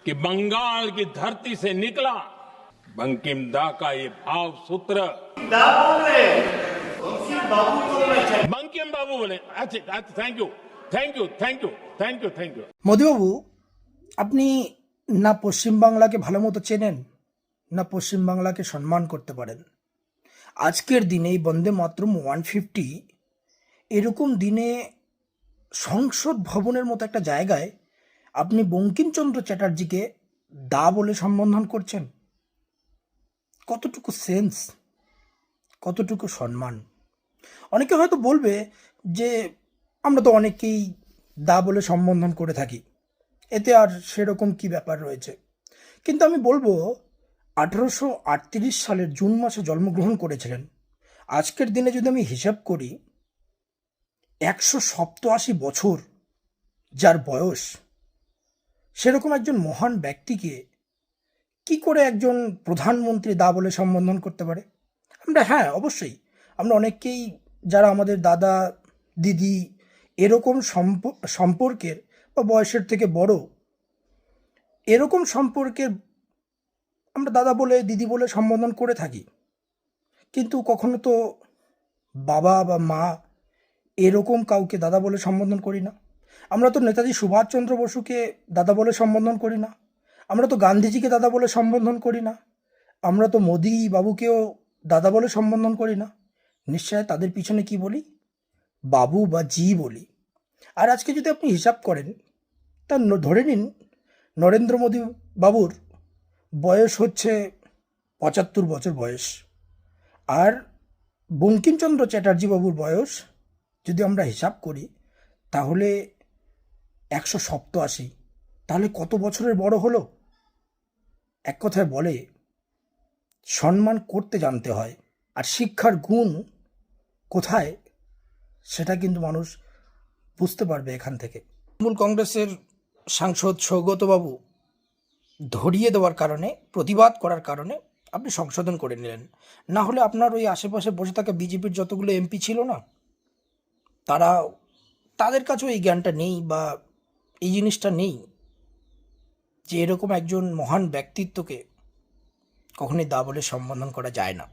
कि बंगाल की धरती से निकला बंकिम दा का ये भाव सूत्र बंकिम बाबू बोले। अच्छा, thank you thank you thank you thank you thank you. মোদিবাবু, আপনি না পশ্চিমবাংলাকে ভালো মতো চেনেন, না পশ্চিমবাংলাকে সম্মান করতে পারেন। আজকের দিনে এই বন্দে মাতরম 150 এরকম দিনে সংসদ ভবনের মতো একটা জায়গায় আপনি বঙ্কিমচন্দ্র চ্যাটার্জিকে দা বলে সম্বোধন করছেন। কতটুকু সেন্স, কতটুকু সম্মান। অনেকে হয়তো বলবে যে আমরা তো অনেকেই দা বলে সম্বোধন করে থাকি, এতে আর সেরকম কি ব্যাপার রয়েছে। কিন্তু আমি বলবো 1838 সালের জুন মাসে জন্মগ্রহণ করেছিলেন। আজকের দিনে যদি আমি হিসাব করি 187 বছর যার বয়স, সেরকম একজন মহান ব্যক্তিকে কি করে একজন প্রধানমন্ত্রী দা বলে সম্বোধন করতে পারে? আমরা হ্যাঁ অবশ্যই আমরা অনেকেই যারা আমাদের দাদা দিদি এরকম সম্পর্কের বা বয়সের থেকে বড়, এরকম সম্পর্কের আমরা দাদা বলে দিদি বলে সম্বোধন করে থাকি। কিন্তু কখনো তো বাবা বা মা এরকম কাউকে দাদা বলে সম্বোধন করি না। আমরা তো নেতাজি সুভাষচন্দ্র বসুকে দাদা বলে সম্বোধন করি না। আমরা তো গান্ধীজিকে দাদা বলে সম্বোধন করি না। আমরা তো মোদি বাবুকেও দাদা বলে সম্বোধন করি না। নিশ্চয় তাদের পিছনে কি বলি? বাবু বা জি বলি। আর আজকে যদি আপনি হিসাব করেন, তা ধরে নিন নরেন্দ্র মোদী বাবুর বয়স হচ্ছে 75 বছর বয়স, আর বঙ্কিমচন্দ্র চ্যাটার্জি বাবুর বয়স যদি আমরা হিসাব করি তাহলে 187। তাহলে কত বছরের বড় হলো? এক কথায় বলে সম্মান করতে জানতে হয়, আর শিক্ষার গুণ কোথায় সেটা কিন্তু মানুষ বুঝতে পারবে এখান থেকে। তৃণমূল কংগ্রেসের সাংসদ সৌগতবাবু ধরিয়ে দেওয়ার কারণে, প্রতিবাদ করার কারণে আপনি সংশোধন করে নিলেন। না হলে আপনার ওই আশেপাশে বসে থাকা বিজেপির যতগুলো এমপি ছিল না, তাদের কাছেও এই জ্ঞানটা নেই বা এই জিনিসটা নেই যে এরকম একজন মহান ব্যক্তিত্বকে কখনোই দা বলে সম্বোধন করা যায় না।